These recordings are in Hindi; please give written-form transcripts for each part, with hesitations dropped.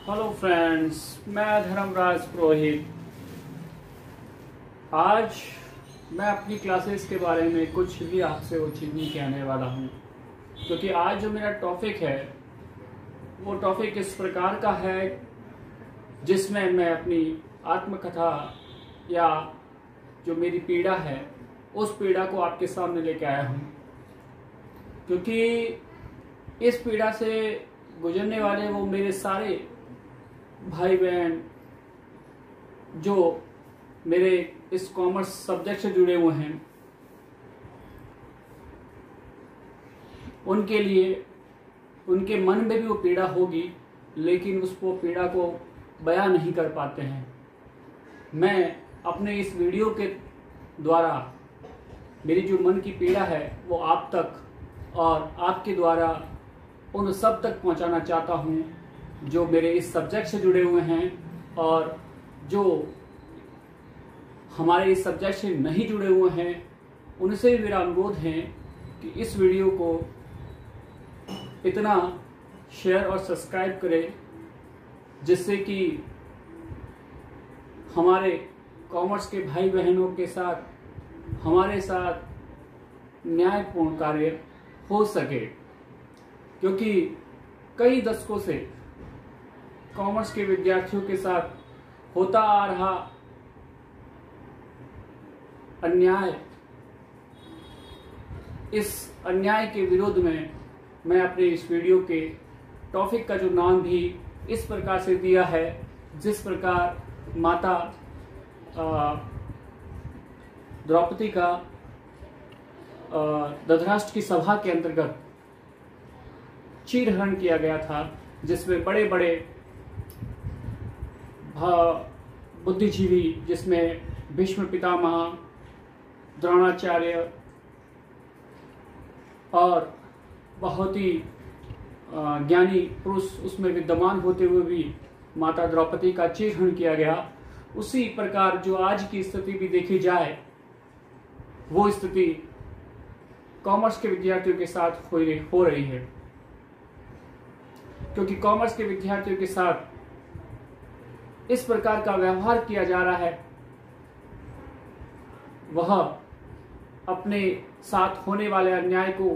हेलो फ्रेंड्स, मैं धर्मराज पुरोहित। आज मैं अपनी क्लासेस के बारे में कुछ भी आपसे वो चीज़ नहीं कहने वाला हूँ, क्योंकि आज जो मेरा टॉपिक है वो टॉपिक इस प्रकार का है जिसमें मैं अपनी आत्मकथा या जो मेरी पीड़ा है उस पीड़ा को आपके सामने लेके आया हूँ। क्योंकि इस पीड़ा से गुजरने वाले वो मेरे सारे भाई बहन जो मेरे इस कॉमर्स सब्जेक्ट से जुड़े हुए हैं, उनके लिए उनके मन में भी वो पीड़ा होगी, लेकिन उस वो पीड़ा को बयां नहीं कर पाते हैं। मैं अपने इस वीडियो के द्वारा मेरी जो मन की पीड़ा है वो आप तक और आपके द्वारा उन सब तक पहुंचाना चाहता हूं जो मेरे इस सब्जेक्ट से जुड़े हुए हैं और जो हमारे इस सब्जेक्ट से नहीं जुड़े हुए हैं। उनसे भी मेरा अनुरोध है कि इस वीडियो को इतना शेयर और सब्सक्राइब करें जिससे कि हमारे कॉमर्स के भाई बहनों के साथ हमारे साथ न्यायपूर्ण कार्य हो सके। क्योंकि कई दशकों से कॉमर्स के विद्यार्थियों के साथ होता आ रहा अन्याय, इस अन्याय के विरोध में मैं अपने इस वीडियो के टॉपिक का जो नाम भी इस प्रकार से दिया है, जिस प्रकार माता द्रौपदी का धृतराष्ट्र की सभा के अंतर्गत चीरहरण किया गया था, जिसमें बड़े बड़े बुद्धिजीवी, जिसमें भीष्म पितामह, द्रोणाचार्य और बहुत ही ज्ञानी पुरुष उसमें विद्यमान होते हुए भी माता द्रौपदी का चीरहरण किया गया। उसी प्रकार जो आज की स्थिति भी देखी जाए, वो स्थिति कॉमर्स के विद्यार्थियों के साथ हो रही है। क्योंकि कॉमर्स के विद्यार्थियों के साथ इस प्रकार का व्यवहार किया जा रहा है, वह अपने साथ होने वाले अन्याय को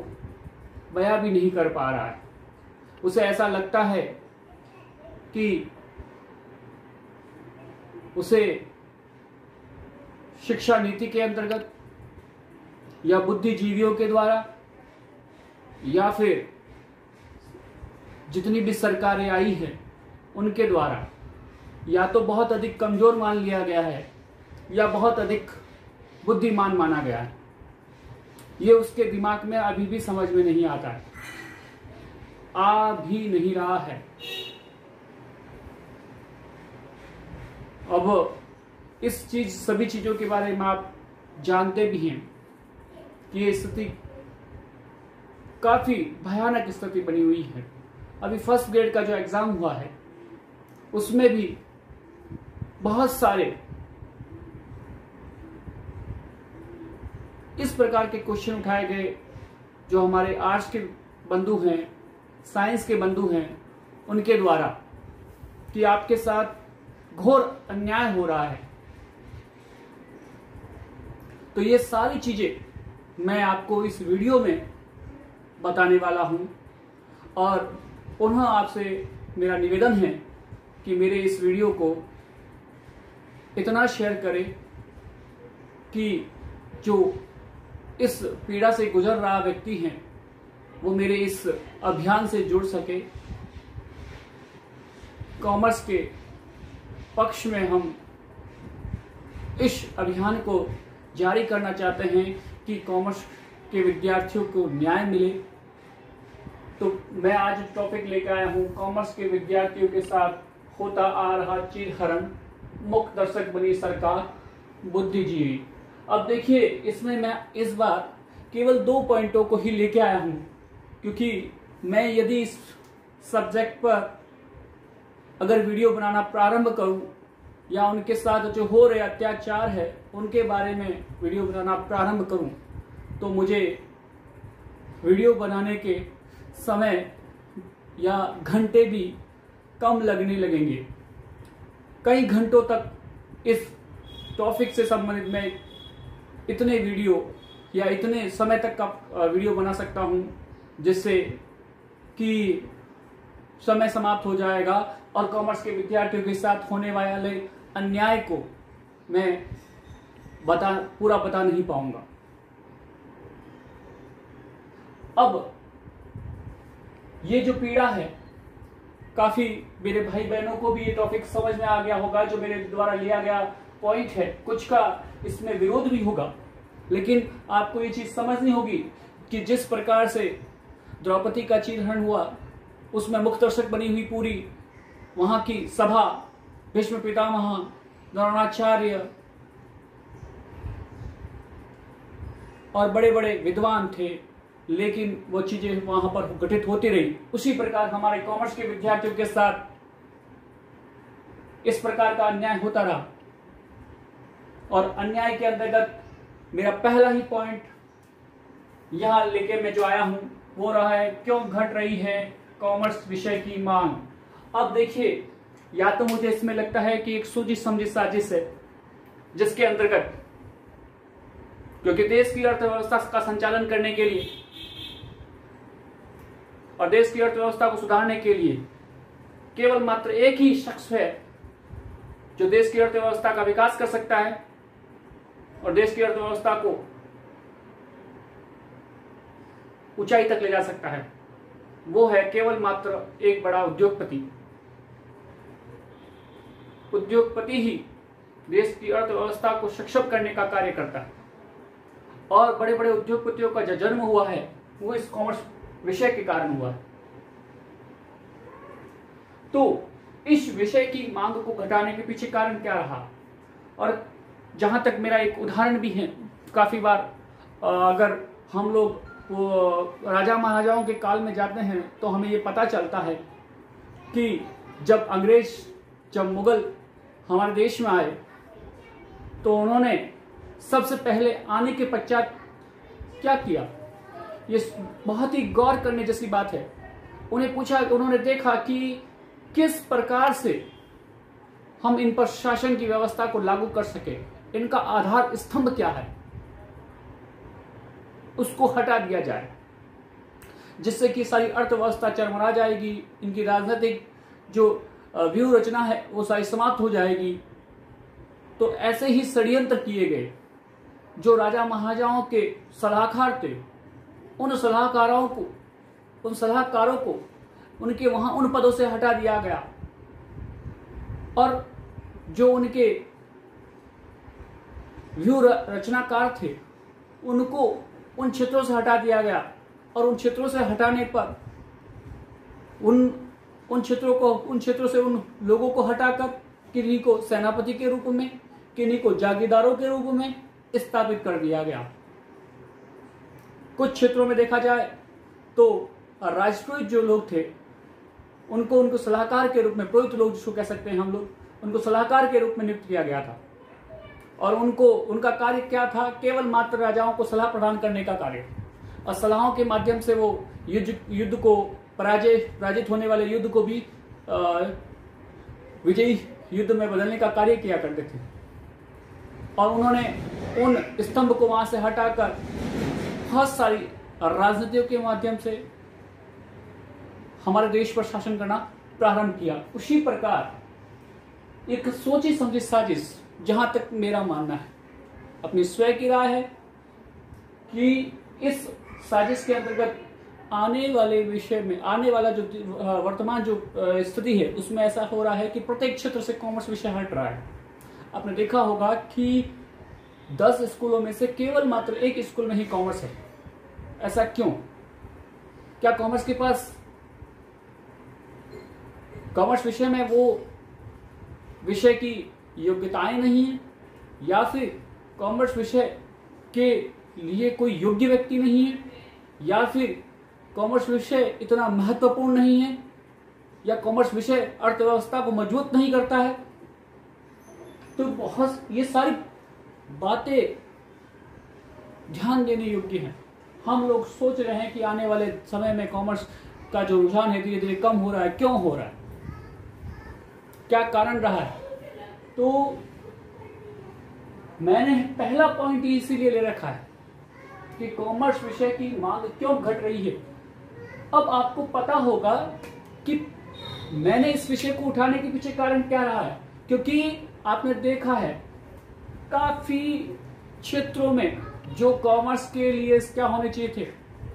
बयां भी नहीं कर पा रहा है। उसे ऐसा लगता है कि उसे शिक्षा नीति के अंतर्गत या बुद्धिजीवियों के द्वारा या फिर जितनी भी सरकारें आई हैं उनके द्वारा या तो बहुत अधिक कमजोर मान लिया गया है या बहुत अधिक बुद्धिमान माना गया है। ये उसके दिमाग में अभी भी समझ में नहीं आता है, आ भी नहीं रहा है। अब सभी चीजों के बारे में आप जानते भी हैं कि ये स्थिति काफी भयानक स्थिति बनी हुई है। अभी फर्स्ट ग्रेड का जो एग्जाम हुआ है उसमें भी बहुत सारे इस प्रकार के क्वेश्चन उठाए गए जो हमारे आर्ट्स के बंधु हैं, साइंस के बंधु हैं, उनके द्वारा कि आपके साथ घोर अन्याय हो रहा है। तो ये सारी चीजें मैं आपको इस वीडियो में बताने वाला हूं और पुनः आपसे मेरा निवेदन है कि मेरे इस वीडियो को इतना शेयर करें कि जो इस पीड़ा से गुजर रहा व्यक्ति है वो मेरे इस अभियान से जुड़ सके। कॉमर्स के पक्ष में हम इस अभियान को जारी करना चाहते हैं कि कॉमर्स के विद्यार्थियों को न्याय मिले। तो मैं आज टॉपिक लेकर आया हूं, कॉमर्स के विद्यार्थियों के साथ होता आ रहा चीरहरण, मुख्य दर्शक बनी सरकार, बुद्धिजीवी। अब देखिए, इसमें मैं इस बार केवल 2 पॉइंटों को ही लेके आया हूं, क्योंकि मैं यदि इस सब्जेक्ट पर अगर वीडियो बनाना प्रारंभ करूं या उनके साथ जो हो रहे अत्याचार है उनके बारे में वीडियो बनाना प्रारंभ करूं तो मुझे वीडियो बनाने के समय या घंटे भी कम लगने लगेंगे। कई घंटों तक इस टॉपिक से संबंधित मैं इतने वीडियो या इतने समय तक का वीडियो बना सकता हूं जिससे कि समय समाप्त हो जाएगा और कॉमर्स के विद्यार्थियों के साथ होने वाले अन्याय को मैं पूरा बता नहीं पाऊंगा। अब ये जो पीड़ा है, काफी मेरे भाई बहनों को भी ये टॉपिक समझ में आ गया होगा। जो मेरे द्वारा लिया गया पॉइंट है, कुछ का इसमें विरोध भी होगा, लेकिन आपको ये चीज समझनी होगी कि जिस प्रकार से द्रौपदी का चीरहरण हुआ, उसमें मुख्य दर्शक बनी हुई पूरी वहां की सभा, भीष्म पितामह, द्रोणाचार्य और बड़े बड़े विद्वान थे, लेकिन वो चीजें वहां पर घटित होती रही। उसी प्रकार हमारे कॉमर्स के विद्यार्थियों के साथ इस प्रकार का अन्याय होता रहा। और अन्याय के अंतर्गत मेरा पहला ही पॉइंट यहां लेके मैं जो आया हूं वो रहा है, क्यों घट रही है कॉमर्स विषय की मांग। अब देखिए, या तो मुझे इसमें लगता है कि एक सूझी समझी साजिश है, जिसके अंतर्गत, क्योंकि देश की अर्थव्यवस्था का संचालन करने के लिए और देश की अर्थव्यवस्था को सुधारने के लिए केवल मात्र एक ही शख्स है जो देश की अर्थव्यवस्था का विकास कर सकता है और देश की अर्थव्यवस्था को ऊंचाई तक ले जा सकता है। वो है केवल मात्र एक बड़ा उद्योगपति। उद्योगपति ही देश की अर्थव्यवस्था को सक्षम करने का कार्य करता है और बड़े बड़े उद्योगपतियों का जो जन्म हुआ है वो इस कॉमर्स विषय के कारण हुआ है। तो इस विषय की मांग को घटाने के पीछे कारण क्या रहा, और जहां तक मेरा एक उदाहरण भी है, काफी बार अगर हम लोग वो राजा महाराजाओं के काल में जाते हैं तो हमें ये पता चलता है कि जब मुगल हमारे देश में आए तो उन्होंने सबसे पहले आने के पश्चात क्या किया, ये बहुत ही गौर करने जैसी बात है। उन्होंने देखा कि किस प्रकार से हम इन पर शासन की व्यवस्था को लागू कर सके, इनका आधार स्तंभ क्या है, उसको हटा दिया जाए, जिससे कि सारी अर्थव्यवस्था चरमरा जाएगी, इनकी राजनीतिक जो व्यूह रचना है वो सारी समाप्त हो जाएगी। तो ऐसे ही षड्यंत्र किए गए। जो राजा महाराजाओं के सलाहकार थे, उन सलाहकारों को उनके वहां उन पदों से हटा दिया गया और जो उनके व्यूह रचनाकार थे उनको उन क्षेत्रों से हटा दिया गया। और उन क्षेत्रों से हटाने पर उन क्षेत्रों से उन लोगों को हटाकर किन्हीं को सेनापति के रूप में, किन्हीं को जागीरदारों के रूप में स्थापित कर दिया गया। कुछ क्षेत्रों में देखा जाए तो राजपुरोहित जो लोग थे उनको सलाहकार के रूप में, पुरोहित लोग जिसको कह सकते हैं हम लोग, उनको सलाहकार के रूप में नियुक्त किया गया था। और उनका कार्य क्या था, केवल मात्र राजाओं को सलाह प्रदान करने का कार्य, और सलाहों के माध्यम से वो युद्ध को पराजित होने वाले युद्ध को भी विजयी युद्ध में बदलने का कार्य किया करते थे। और उन्होंने उन स्तंभ को वहां से हटाकर बहुत सारी राजनीतियों के माध्यम से हमारे देश पर शासन करना प्रारंभ किया। उसी प्रकार एक सोची समझी साजिश, जहां तक मेरा मानना है, अपनी स्वयं की राय है कि इस साजिश के अंतर्गत आने वाले विषय में, आने वाला जो वर्तमान जो स्थिति है उसमें ऐसा हो रहा है कि प्रत्येक क्षेत्र से कॉमर्स विषय हट रहा है। आपने देखा होगा कि 10 स्कूलों में से केवल मात्र एक स्कूल में ही कॉमर्स है। ऐसा क्यों? क्या कॉमर्स के पास कॉमर्स विषय में वो विषय की योग्यताएं नहीं है, या फिर कॉमर्स विषय के लिए कोई योग्य व्यक्ति नहीं है, या फिर कॉमर्स विषय इतना महत्वपूर्ण नहीं है, या कॉमर्स विषय अर्थव्यवस्था को मजबूत नहीं करता है? तो बहुत ये सारी बातें ध्यान देने योग्य हैं। हम लोग सोच रहे हैं कि आने वाले समय में कॉमर्स का जो रुझान है धीरे धीरे कम हो रहा है। क्यों हो रहा है? क्या कारण रहा है? तो मैंने पहला पॉइंट इसीलिए ले रखा है कि कॉमर्स विषय की मांग क्यों घट रही है। अब आपको पता होगा कि मैंने इस विषय को उठाने के पीछे कारण क्या रहा है, क्योंकि आपने देखा है काफी क्षेत्रों में जो कॉमर्स के लिए क्या होने चाहिए थे,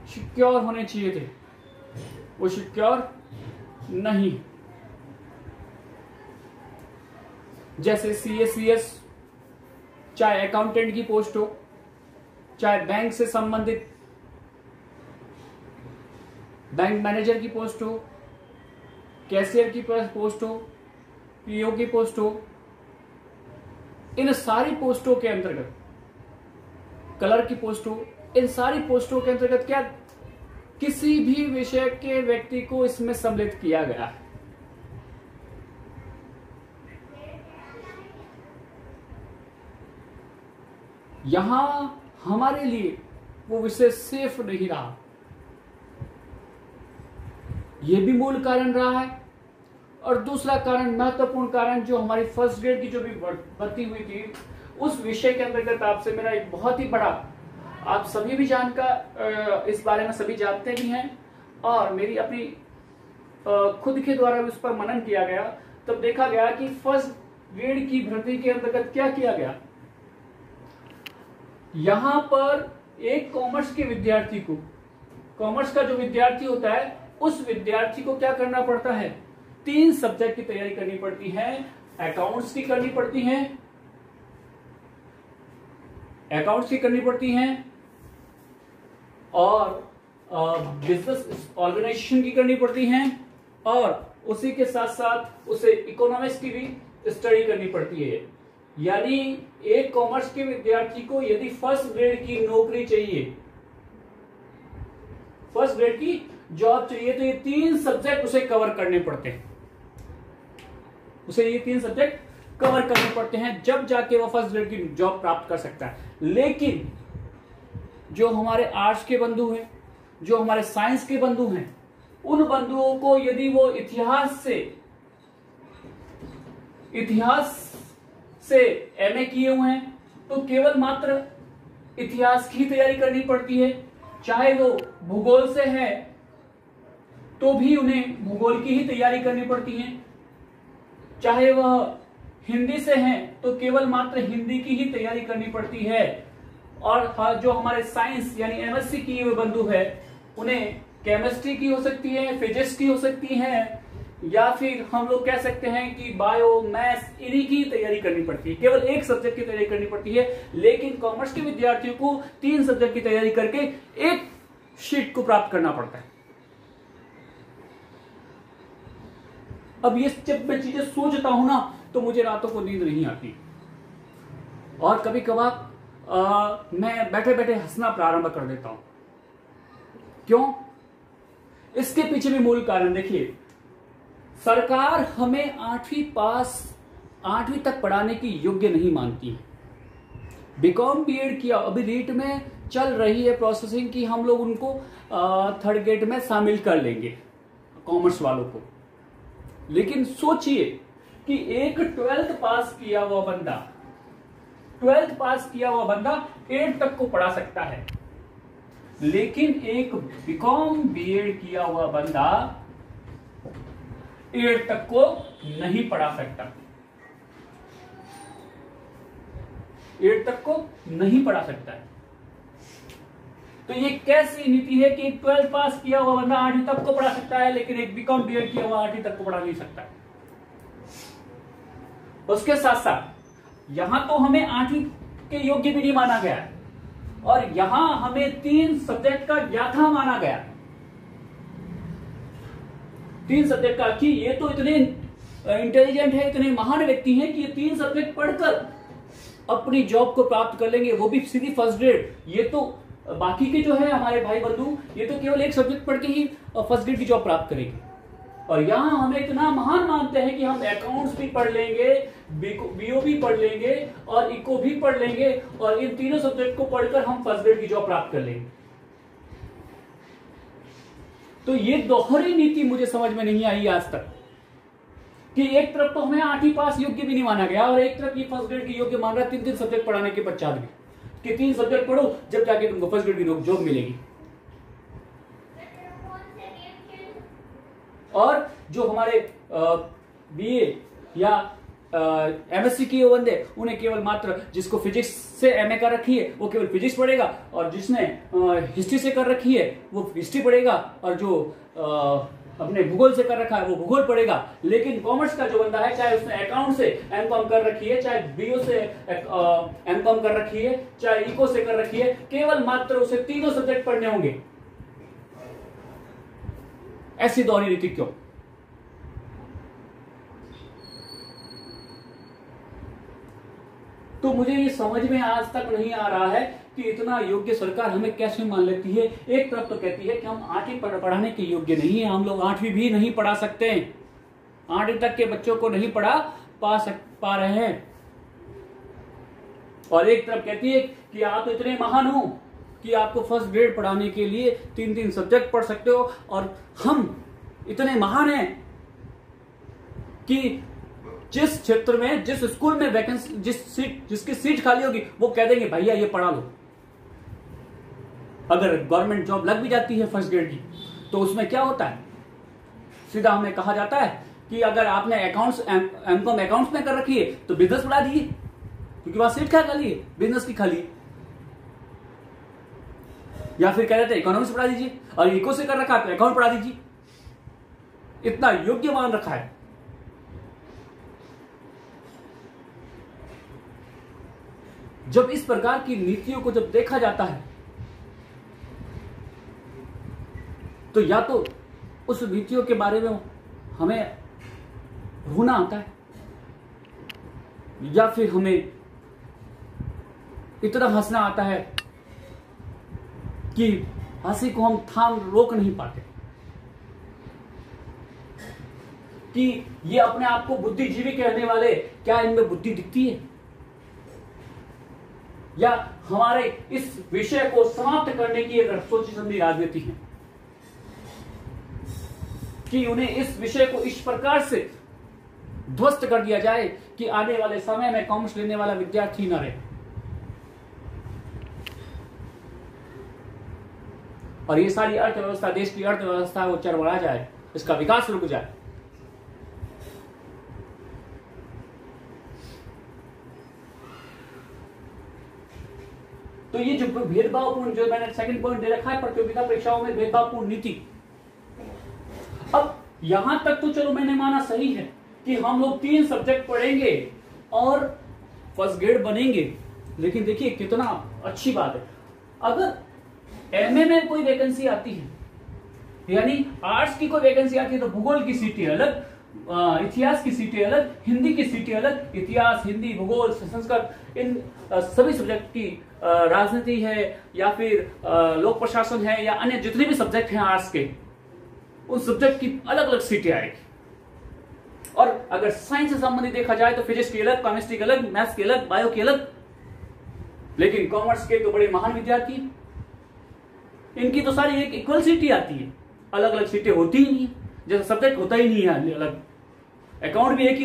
सिक्योर होने चाहिए थे, वो सिक्योर नहीं। जैसे CA/CS, चाहे अकाउंटेंट की पोस्ट हो, चाहे बैंक से संबंधित बैंक मैनेजर की पोस्ट हो, कैशियर की पोस्ट हो, PO की पोस्ट हो, इन सारी पोस्टों के अंतर्गत, क्लर्क की पोस्ट हो, इन सारी पोस्टों के अंतर्गत क्या किसी भी विषय के व्यक्ति को इसमें सम्मिलित किया गया है। यहां हमारे लिए वो विषय सेफ नहीं रहा, यह भी मूल कारण रहा है। और दूसरा कारण, महत्वपूर्ण कारण, जो हमारी फर्स्ट ग्रेड की जो भी भर्ती हुई थी, उस विषय के अंतर्गत आपसे मेरा एक बहुत ही बड़ा, आप सभी भी जानकार इस बारे में सभी जानते भी हैं, और मेरी अपनी खुद के द्वारा उस पर मनन किया गया, तब देखा गया कि फर्स्ट ग्रेड की भर्ती के अंतर्गत क्या किया गया। यहां पर एक कॉमर्स के विद्यार्थी को, कॉमर्स का जो विद्यार्थी होता है, उस विद्यार्थी को क्या करना पड़ता है, 3 सब्जेक्ट की तैयारी करनी पड़ती है। अकाउंट्स की करनी पड़ती है, और बिजनेस ऑर्गेनाइजेशन की करनी पड़ती हैं, और उसी के साथ साथ उसे इकोनॉमिक्स की भी स्टडी करनी पड़ती है। यानी एक कॉमर्स के विद्यार्थी को यदि फर्स्ट ग्रेड की नौकरी चाहिए, फर्स्ट ग्रेड की जॉब चाहिए, तो ये 3 सब्जेक्ट उसे कवर करने पड़ते हैं, उसे ये 3 सब्जेक्ट कवर करने पड़ते हैं, जब जाके वो फर्स्ट ग्रेड की जॉब प्राप्त कर सकता है। लेकिन जो हमारे आर्ट्स के बंधु हैं, जो हमारे साइंस के बंधु हैं, उन बंधुओं को यदि वो इतिहास से MA किए हुए हैं, तो केवल मात्र इतिहास की तैयारी करनी पड़ती है। चाहे वो भूगोल से है तो भी उन्हें भूगोल की ही तैयारी करनी पड़ती है, चाहे वह हिंदी से हैं तो केवल मात्र हिंदी की ही तैयारी करनी पड़ती है। और जो हमारे साइंस यानी MSc किए हुए बंधु है, उन्हें केमिस्ट्री की हो सकती है, फिजिक्स की हो सकती है, या फिर हम लोग कह सकते हैं कि बायो, मैथ्स, इन्हीं की तैयारी करनी पड़ती है, केवल एक सब्जेक्ट की तैयारी करनी पड़ती है। लेकिन कॉमर्स के विद्यार्थियों को 3 सब्जेक्ट की तैयारी करके एक शीट को प्राप्त करना पड़ता है। अब ये जब मैं चीजें सोचता हूं ना, तो मुझे रातों को नींद नहीं आती, और कभी कभार मैं बैठे बैठे हंसना प्रारंभ कर देता हूं। क्यों? इसके पीछे भी मूल कारण देखिए, सरकार हमें 8वीं तक पढ़ाने की योग्य नहीं मानती है। BCom BEd किया, अभी रीट में चल रही है प्रोसेसिंग की, हम लोग उनको 3rd ग्रेड में शामिल कर लेंगे कॉमर्स वालों को। लेकिन सोचिए कि एक 12th पास किया हुआ बंदा 8 तक को पढ़ा सकता है, लेकिन एक BCom BEd किया हुआ बंदा 8 तक को नहीं पढ़ा सकता, 8 तक को नहीं पढ़ा सकता है। तो ये कैसी नीति है कि 12th पास किया हुआ बंदा 8वीं तक को पढ़ा सकता है, लेकिन एक BCom BEd किया हुआ 8वीं तक को पढ़ा नहीं सकता है। उसके साथ साथ यहां तो हमें 8वीं के योग्य भी नहीं माना गया है, और यहां हमें 3 सब्जेक्ट का ज्ञाता माना गया। 3 सब्जेक्ट का, कि ये तो इतने इंटेलिजेंट है, इतने महान व्यक्ति हैं कि ये 3 सब्जेक्ट पढ़कर अपनी जॉब को प्राप्त कर लेंगे, वो भी सीधी फर्स्ट ग्रेड। ये तो बाकी के जो है हमारे भाई बंधु, ये तो केवल एक सब्जेक्ट पढ़ के ही फर्स्ट ग्रेड की जॉब प्राप्त करेंगे। और यहां हमें इतना महान मानते हैं कि हम अकाउंट्स भी पढ़ लेंगे, BO भी पढ़ लेंगे, और इको भी पढ़ लेंगे, और इन तीनों सब्जेक्ट को पढ़कर हम फर्स्ट ग्रेड की जॉब प्राप्त कर लेंगे। तो ये दोहरी नीति मुझे समझ में नहीं आई आज तक। कि एक तरफ तो हमें 8वीं पास योग्य भी नहीं माना गया और एक तरफ ये फर्स्ट ग्रेड की योग्य मान रहा है 3 सब्जेक्ट पढ़ाने के पश्चात भी, कि 3 सब्जेक्ट पढ़ो जब जाके तुमको फर्स्ट ग्रेड की जॉब मिलेगी। और जो हमारे बीए या एमएससी किए बंदे, उन्हें केवल मात्र जिसको फिजिक्स से एमए कर रखी है वो केवल फिजिक्स पढ़ेगा, और जिसने हिस्ट्री से कर रखी है वो हिस्ट्री पढ़ेगा, और जो अपने भूगोल से कर रखा है वो भूगोल पढ़ेगा। लेकिन कॉमर्स का जो बंदा है, चाहे उसने अकाउंट से एमकॉम कर रखी है, चाहे बीओ से एमकॉम कर रखी है, चाहे इको से कर रखी है, केवल मात्र उसे 3 सब्जेक्ट पढ़ने होंगे। ऐसी दोहरी नीति क्यों? तो मुझे ये समझ में आज तक नहीं आ रहा है कि इतना योग्य सरकार हमें कैसे मान लेती है। एक तरफ तो कहती है कि हम 8वीं पढ़ाने के योग्य नहीं है, हम लोग 8वीं भी नहीं पढ़ा सकते, 8वीं तक के बच्चों को नहीं पा रहे हैं, और एक तरफ कहती है कि आप तो इतने महान हो कि आपको फर्स्ट ग्रेड पढ़ाने के लिए 3 सब्जेक्ट पढ़ सकते हो, और हम इतने महान हैं कि जिस क्षेत्र में, जिस स्कूल में वैकेंसी, जिसकी सीट खाली होगी वो कह देंगे भैया ये पढ़ा लो। अगर गवर्नमेंट जॉब लग भी जाती है फर्स्ट ग्रेड की तो उसमें क्या होता है, सीधा हमें कहा जाता है कि अगर आपने अकाउंट्स एमकॉम अकाउंट्स में कर रखी है तो बिजनेस पढ़ा दीजिए, क्योंकि वहां सीट क्या खाली है, बिजनेस की खाली है। या फिर कह देते हैं इकोनॉमिक्स पढ़ा दीजिए, और इको से कर रखा है तो अकाउंट पढ़ा दीजिए। इतना योग्य मान रखा है। जब इस प्रकार की नीतियों को जब देखा जाता है तो या तो उस नीतियों के बारे में हमें रोना आता है, या फिर हमें इतना हंसना आता है कि हंसी को हम रोक नहीं पाते, कि ये अपने आप को बुद्धिजीवी कहने वाले, क्या इनमें बुद्धि दिखती है, या हमारे इस विषय को समाप्त करने की एक सोची समझी राजनीति है कि उन्हें इस विषय को इस प्रकार से ध्वस्त कर दिया जाए कि आने वाले समय में कॉमर्स लेने वाला विद्यार्थी न रहे, और ये सारी अर्थव्यवस्था, देश की अर्थव्यवस्था वो चरमरा जाए, इसका विकास रुक जाए। तो ये जो भेदभावपूर्ण, जो मैंने सेकंड पॉइंट दे रखा है, प्रतियोगिता परीक्षाओं में भेदभावपूर्ण नीति। अब यहां तक तो चलो मैंने माना सही है कि हम लोग 3 सब्जेक्ट पढ़ेंगे और फर्स्ट ग्रेड बनेंगे, लेकिन देखिए कितना अच्छी बात है, अगर एमए में कोई वैकेंसी आती है, यानी आर्ट्स की कोई वैकेंसी आती है तो भूगोल की सीटें अलग, इतिहास की सीटें अलग, हिंदी की सीटें अलग, इतिहास, हिंदी, भूगोल, संस्कृत, इन सभी सब्जेक्ट की, राजनीति है या फिर लोक प्रशासन है या अन्य जितने भी सब्जेक्ट हैं आर्ट्स के, उन सब्जेक्ट की अलग अलग सीटें आएगी। और अगर साइंस से संबंधित देखा जाए तो फिजिक्स की अलग, केमिस्ट्री की अलग, मैथ्स की अलग, बायो की अलग। लेकिन कॉमर्स के तो बड़े महान विद्यार्थी, इनकी तो सारी एक इक्वल सीटें आती है, अलग अलग सीटें होती ही नहीं, जैसे सब्जेक्ट होता ही नहीं है अलग। अकाउंट भी एक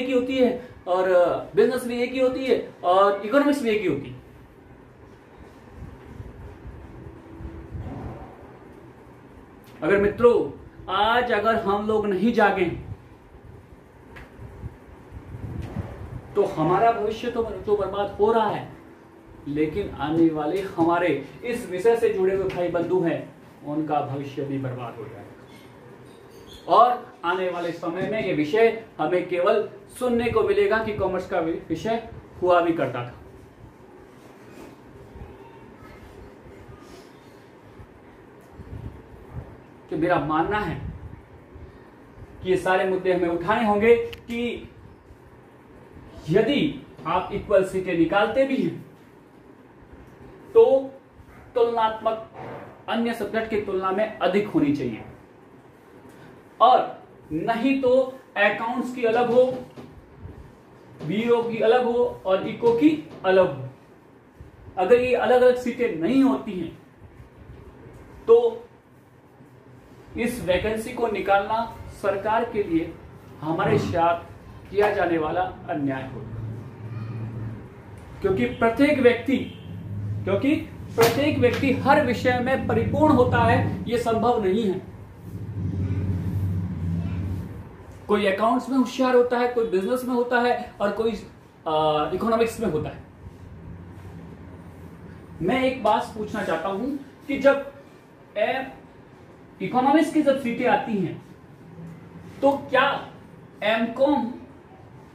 ही होती है, और बिजनेस भी एक ही होती है, और इकोनॉमिक्स भी एक ही होती है। अगर मित्रों आज अगर हम लोग नहीं जागे तो हमारा भविष्य तो बर्बाद हो रहा है, लेकिन आने वाले हमारे इस विषय से जुड़े हुए भाई बंधु हैं, उनका भविष्य भी बर्बाद हो जाएगा। और आने वाले समय में ये विषय हमें केवल सुनने को मिलेगा कि कॉमर्स का विषय हुआ भी करता था। तो मेरा मानना है कि ये सारे मुद्दे हमें उठाने होंगे कि यदि आप इक्वल सीटें निकालते भी हैं तो तुलनात्मक अन्य सब्जेक्ट की तुलना में अधिक होनी चाहिए, और नहीं तो अकाउंट्स की अलग हो, बीओ की अलग हो और इको की अलग हो। अगर ये अलग अलग सीटें नहीं होती हैं तो इस वैकेंसी को निकालना सरकार के लिए हमारे साथ किया जाने वाला अन्याय होगा। क्योंकि प्रत्येक व्यक्ति हर विषय में परिपूर्ण होता है, यह संभव नहीं है। कोई अकाउंट्स में होशियार होता है, कोई बिजनेस में होता है और कोई इकोनॉमिक्स में होता है। मैं एक बात पूछना चाहता हूं कि जब इकोनॉमिक्स की जब सीटें आती हैं तो क्या एमकॉम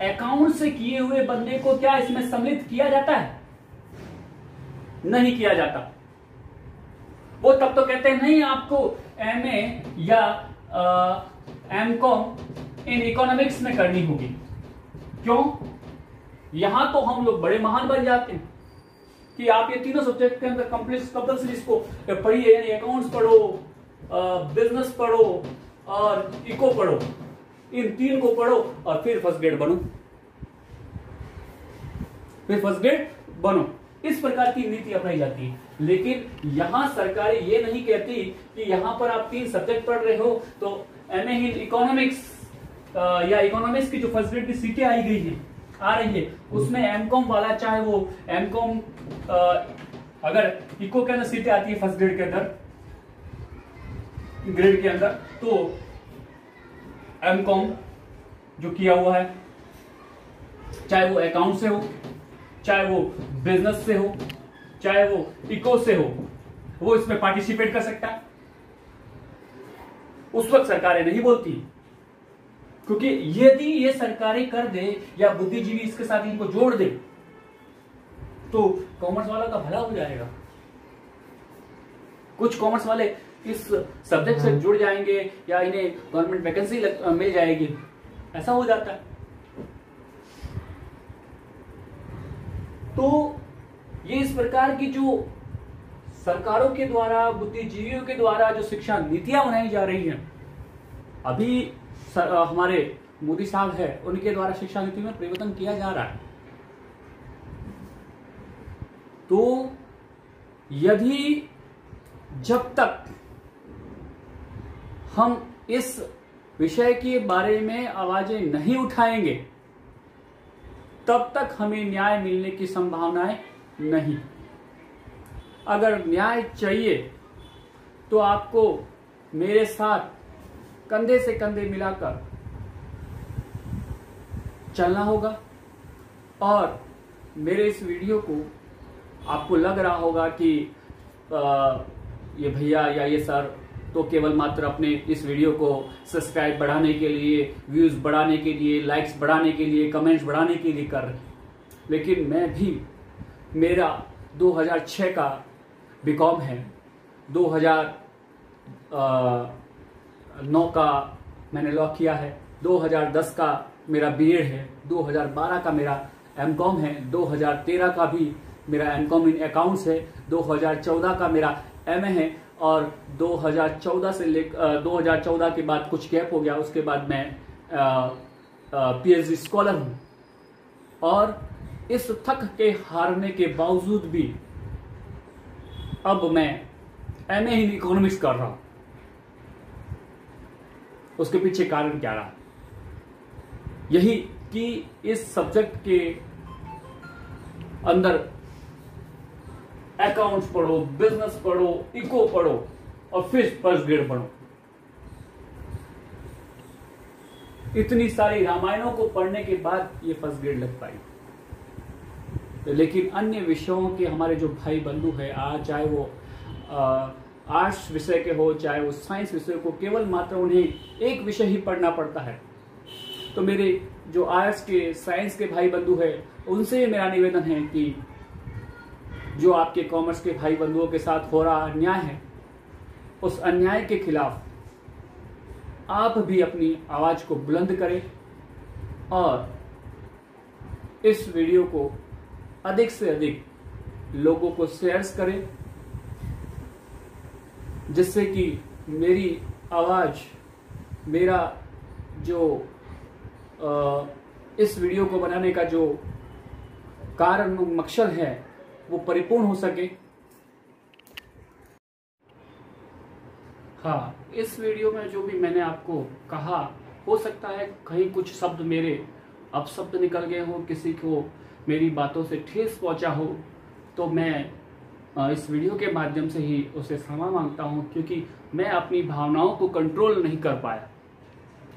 अकाउंट से किए हुए बंदे को क्या इसमें सम्मिलित किया जाता है? नहीं किया जाता। वो तब तो कहते हैं नहीं, आपको एमए या एमकॉम इन इकोनॉमिक्स में करनी होगी। क्यों? यहां तो हम लोग बड़े महान बन जाते हैं कि आप ये तीनों सब्जेक्ट के अंदर कंपल्सरी इसको पढ़िए, यानी अकाउंट्स पढ़ो, बिजनेस पढ़ो और इको पढ़ो, इन तीन को पढ़ो और फिर फर्स्ट ग्रेड बनो। इस प्रकार की नीति अपनाई जाती है। लेकिन यहां सरकारें ये नहीं कहती कि यहां पर आप 3 सब्जेक्ट पढ़ रहे हो तो एमए इन इकोनॉमिक्स या इकोनॉमिक्स की जो फर्स्ट ग्रेड की सीटें आ रही है उसमें एमकॉम वाला, चाहे वो एमकॉम अगर इको के अंदर सीटें आती है फर्स्ट ग्रेड के अंदर तो एमकॉम जो किया हुआ है, चाहे वो अकाउंट से हो, चाहे वो बिजनेस से हो, चाहे वो इको से हो, वो इसमें पार्टिसिपेट कर सकता है। उस वक्त सरकारें नहीं बोलती, क्योंकि यदि ये सरकारें कर दे या बुद्धिजीवी इसके साथ इनको जोड़ दे तो कॉमर्स वाला का भला हो जाएगा। कुछ कॉमर्स वाले इस सब्जेक्ट से जुड़ जाएंगे या इन्हें गवर्नमेंट वैकेंसी मिल जाएगी, ऐसा हो जाता है। तो ये इस प्रकार की जो सरकारों के द्वारा, बुद्धिजीवियों के द्वारा जो शिक्षा नीतियां बनाई जा रही हैं, अभी हमारे मोदी साहब है, उनके द्वारा शिक्षा नीति में परिवर्तन किया जा रहा है। तो यदि जब तक हम इस विषय के बारे में आवाजें नहीं उठाएंगे तब तक हमें न्याय मिलने की संभावनाएं नहीं। अगर न्याय चाहिए तो आपको मेरे साथ कंधे से कंधे मिलाकर चलना होगा। और मेरे इस वीडियो को आपको लग रहा होगा कि ये भैया या ये सर तो केवल मात्र अपने इस वीडियो को सब्सक्राइब बढ़ाने के लिए, व्यूज बढ़ाने के लिए, लाइक्स बढ़ाने के लिए, कमेंट्स बढ़ाने के लिए कर रहे हैं। लेकिन मैं भी, मेरा 2006 का बीकॉम है, 2009 का मैंने लॉ किया है, 2010 का मेरा बीएड है, 2012 का मेरा एमकॉम है, 2013 का भी मेरा एमकॉम इन अकाउंट्स है, 2014 का मेरा एमए है और 2014 से 2014 के बाद कुछ गैप हो गया, उसके बाद मैं पीएचडी स्कॉलर हूं। और इस थक के हारने के बावजूद भी अब मैं एमए इन इकोनॉमिक्स कर रहा हूं। उसके पीछे कारण क्या रहा? यही कि इस सब्जेक्ट के अंदर अकाउंट्स पढ़ो, बिजनेस पढ़ो, इको पढ़ो और फिर फर्स्ट ग्रेड पढ़ो। इतनी सारी रामायणों को पढ़ने के बाद ये फर्स्ट ग्रेड लग पाई। लेकिन अन्य विषयों के हमारे जो भाई बंधु है, चाहे वो आर्ट्स विषय के हो, चाहे वो साइंस विषय को, केवल मात्र उन्हें एक विषय ही पढ़ना पड़ता है। तो मेरे जो आर्ट्स के, साइंस के भाई बंधु है, उनसे मेरा निवेदन है कि जो आपके कॉमर्स के भाई बंधुओं के साथ हो रहा अन्याय है, उस अन्याय के खिलाफ आप भी अपनी आवाज को बुलंद करें और इस वीडियो को अधिक से अधिक लोगों को शेयर करें, जिससे कि मेरी आवाज, मेरा जो इस वीडियो को बनाने का जो कारण, मकसद है, वो परिपूर्ण हो सके। हाँ, इस वीडियो में जो भी मैंने आपको कहा हो सकता है कहीं कुछ शब्द मेरे अपशब्द निकल गए हो, किसी को मेरी बातों से ठेस पहुंचा हो, तो मैं इस वीडियो के माध्यम से ही उसे क्षमा मांगता हूं, क्योंकि मैं अपनी भावनाओं को कंट्रोल नहीं कर पाया।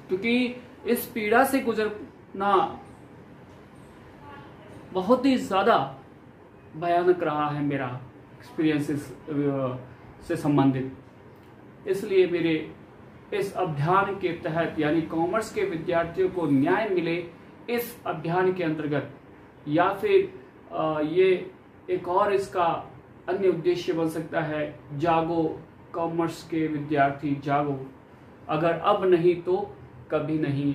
क्योंकि इस पीड़ा से गुजरना बहुत ही ज़्यादा भयानक रहा है मेरा एक्सपीरियंसेस से संबंधित। इसलिए मेरे इस अभियान के तहत, यानी कॉमर्स के विद्यार्थियों को न्याय मिले, इस अभियान के अंतर्गत, या फिर ये एक और इसका अन्य उद्देश्य बन सकता है, जागो कॉमर्स के विद्यार्थी जागो, अगर अब नहीं तो कभी नहीं।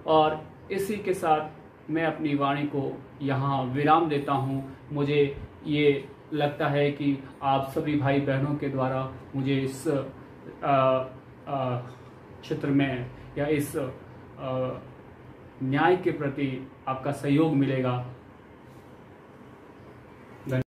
और इसी के साथ मैं अपनी वाणी को यहाँ विराम देता हूँ। मुझे ये लगता है कि आप सभी भाई बहनों के द्वारा मुझे इस क्षेत्र में या इस न्याय के प्रति आपका सहयोग मिलेगा।